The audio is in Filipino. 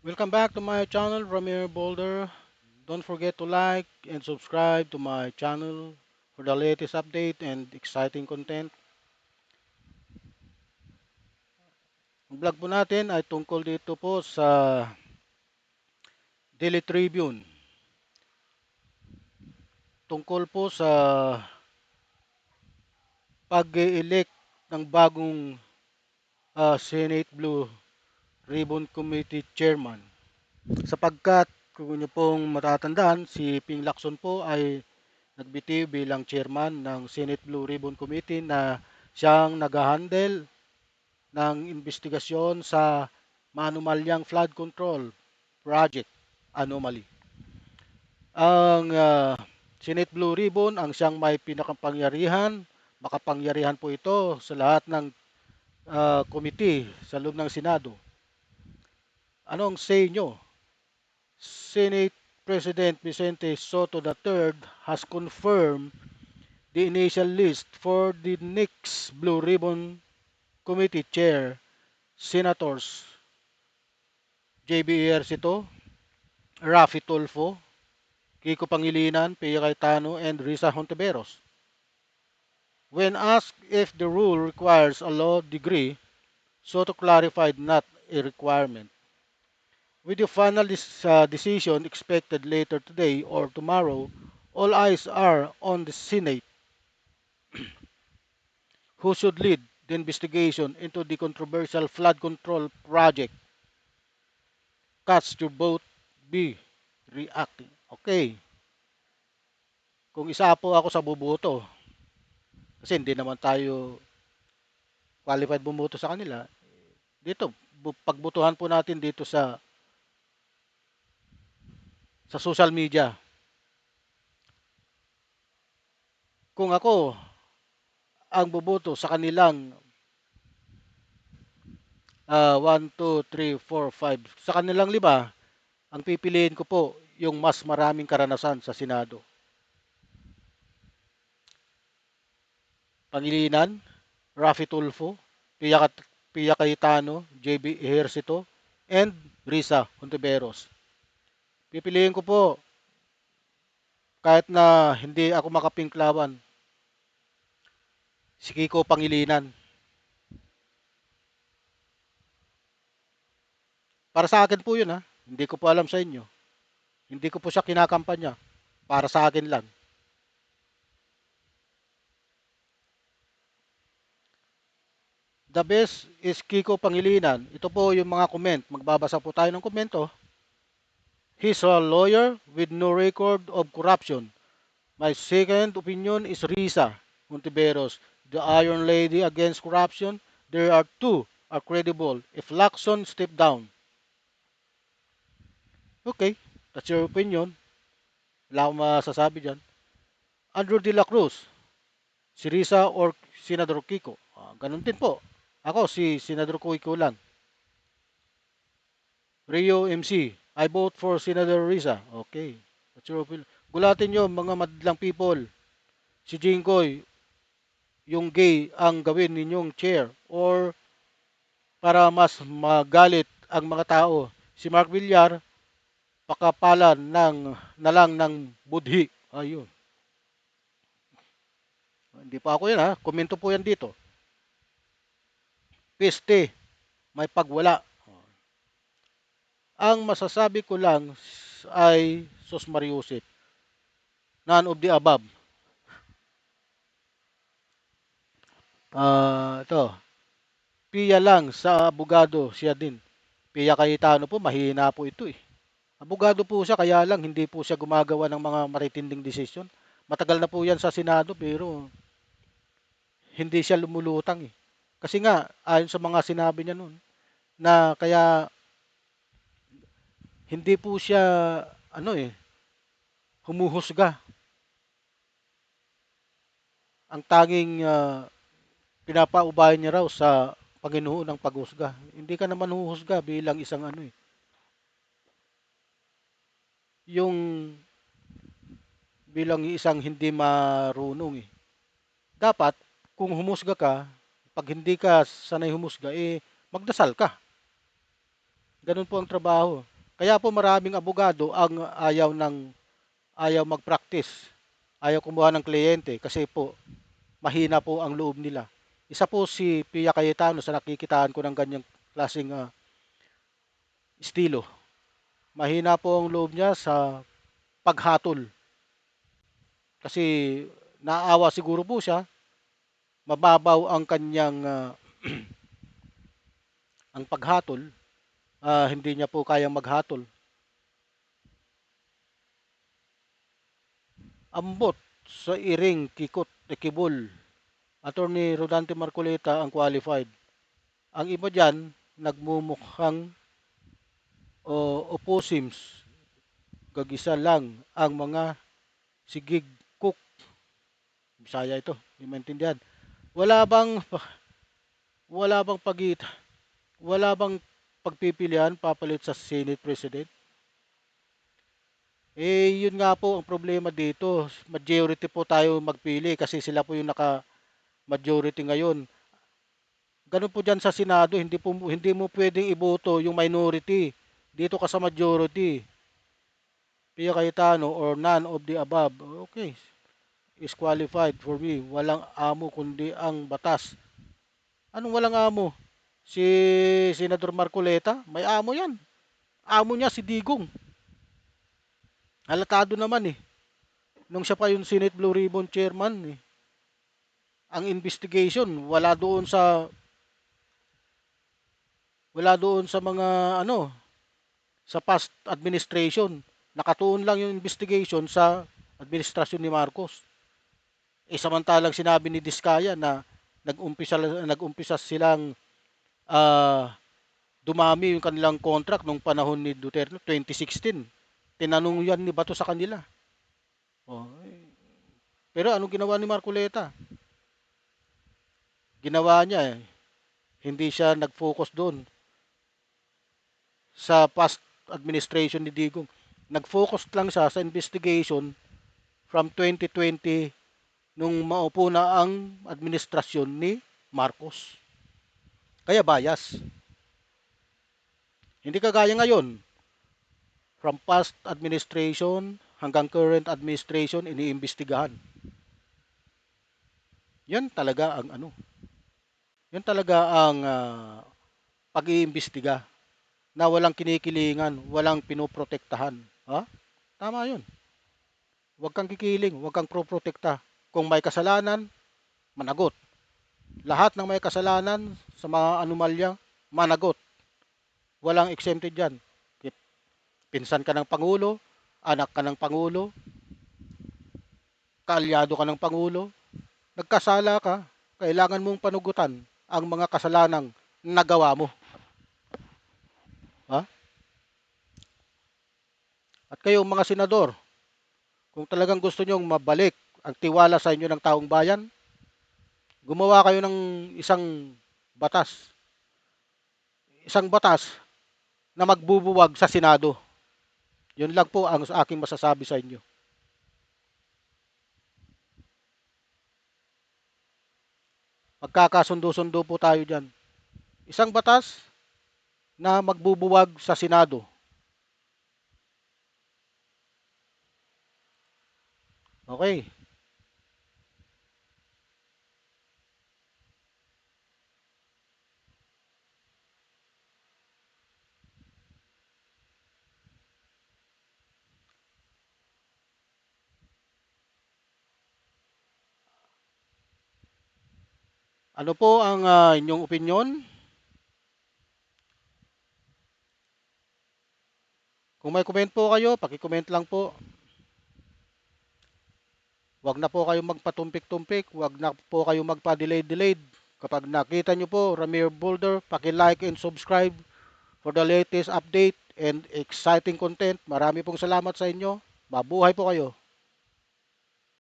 Welcome back to my channel, Ramir Boulder. Don't forget to like and subscribe to my channel for the latest update and exciting content. Ang vlog po natin ay tungkol dito po sa Daily Tribune. Tungkol po sa pag-elect ng bagong Senate Blue Ribbon Committee Chairman. Sapagkat kung inyo pong matatandaan, si Ping Lacson po ay nagbitiw bilang chairman ng Senate Blue Ribbon Committee na siyang nag-handle ng investigasyon sa maanumalyang flood control project anomaly. Ang Senate Blue Ribbon ang siyang may pinakapangyarihan, makapangyarihan po ito sa lahat ng committee sa loob ng Senado. Anong say nyo? Senate President Vicente Soto III has confirmed the initial list for the next Blue Ribbon Committee Chair, Senators JB Ejercito, Rafi Tulfo, Kiko Pangilinan, Pia Cayetano, and Risa Hontiveros. When asked if the rule requires a law degree, Soto clarified not a requirement. With the final decision expected later today or tomorrow, all eyes are on the Senate, who should lead the investigation into the controversial flood control project. Cast your vote, be reacting. Okay, kung isa po ako sa buboto, kasi hindi naman tayo qualified bumoto sa kanila, dito, pagbutuhan po natin dito sa social media. Kung ako ang buboto sa kanilang 1, 2, 3, 4, 5, sa kanilang 5, ang pipiliin ko po yung mas maraming karanasan sa Senado. Pangilinan, Rafi Tulfo, Pia Cayetano, JB Ejercito, and Risa Hontiveros. Pipiliin ko po kahit na hindi ako makapinklawan, si Kiko Pangilinan. Para sa akin po yun ha. Hindi ko po alam sa inyo. Hindi ko po siya kinakampanya. Para sa akin lang. The best is Kiko Pangilinan. Ito po yung mga comment. Magbabasa po tayo ng komento. He's a lawyer with no record of corruption. My second opinion is Risa Montiveros, the Iron Lady against corruption. There are two are credible. If Lacson step down. Okay, that's your opinion. Wala akong masasabi dyan. Andrew De La Cruz, si Risa or Senador Kiko. Ganun din po. Ako, si Senador Kiko lang. Rio MC, I vote for Senador Risa. Okay. That's your opinion. Gulatin nyo, mga madlang people. Si Jinggoy, yung gay ang gawin ninyong chair or para mas magalit ang mga tao. Si Mark Villar, pakapalan na lang ng budhi. Ayun. Hindi pa ako yan ha. Komento po yan dito. Peste, may pagwala. Ang masasabi ko lang ay Sos Mariusip. None of the above. Ito. Pia lang sa abogado siya din. Pia Cayetano po, mahina po ito eh. Abogado po siya, kaya lang hindi po siya gumagawa ng mga matitinding desisyon. Matagal na po yan sa Senado pero hindi siya lumulutang eh. Kasi nga, ayon sa mga sinabi niya noon, na kaya hindi po siya, humuhusga. Ang tanging pinapaubayan niya raw sa Panginoon ng paghusga. Hindi ka naman huhusga bilang isang yung bilang isang hindi marunong eh. Dapat, kung humusga ka, pag hindi ka sanay humusga, magdasal ka. Ganun po ang trabaho. Kaya po maraming abogado ang ayaw mag-practice, ayaw kumuha ng kliyente kasi po mahina po ang loob nila. Isa po si Pia Cayetano sa nakikitaan ko ng ganyang klaseng estilo. Mahina po ang loob niya sa paghatol kasi naawa siguro po siya, mababaw ang kanyang ang paghatol, hindi niya po kayang maghatol. Ambot sa iring kikot ekibol. Attorney Rodante Marcoleta ang qualified. Ang iba diyan nagmumukhang o opposims, gagisa lang ang mga sigig cook. Bisaya ito, hindi maintindihan. Wala bang wala bang pagit wala bang pagpipilian papalit sa Senate President? Yun nga po ang problema dito. Majority po tayo magpili kasi sila po yung naka-majority ngayon. Ganun po diyan sa Senado, hindi mo pwedeng iboto yung minority. Dito ka sa majority. Pia Cayetano or none of the above. Okay, is qualified for me. Walang amo kundi ang batas. Anong walang amo? Si Senador Marcoleta, may amo yan. Amo niya si Digong. Halatado naman eh. Nung siya pa yung Senate Blue Ribbon Chairman, eh, ang investigation wala doon sa mga sa past administration. Nakatuon lang yung investigation sa administrasyon ni Marcos. Samantalang sinabi ni Diskaya na nag-umpisa silang ah, dumami yung kanilang contract nung panahon ni Duterte 2016. Tinanong yan ni Bato sa kanila. Oh, pero anong ginawa ni Marcoleta? Ginawa niya hindi siya nag-focus doon sa past administration ni Digong. Nag-focus lang siya sa investigation from 2020 nung maupo na ang administrasyon ni Marcos. Kaya bias. Hindi kagaya ngayon, from past administration hanggang current administration iniimbestigahan. Yan talaga ang yan talaga ang pag-iimbestiga na walang kinikilingan, walang pinoprotektahan. Ha? Tama 'yun. Huwag kang kikiling, huwag kang proprotekta. Kung may kasalanan, managot. Lahat ng may kasalanan sa mga anomalya, managot. Walang exempted diyan. Pinsan ka ng Pangulo, anak ka ng Pangulo, kaalyado ka ng Pangulo, nagkasala ka, kailangan mong panugutan ang mga kasalanang nagawa mo. Ha? At kayong mga senador, kung talagang gusto nyong mabalik ang tiwala sa inyo ng taong bayan, gumawa kayo ng batas. Isang batas na magbubuwag sa Senado. Yun lang po ang aking masasabi sa inyo. Magkakasundo-sundo po tayo dyan. Isang batas na magbubuwag sa Senado. Okay. Ano po ang inyong opinion? Kung may comment po kayo, paki-comment lang po. Huwag na po kayong magpatumpik-tumpik, huwag na po kayong magpa-delay-delayed. Kapag nakita nyo po Ramir Boulder, paki-like and subscribe for the latest update and exciting content. Marami pong salamat sa inyo. Mabuhay po kayo.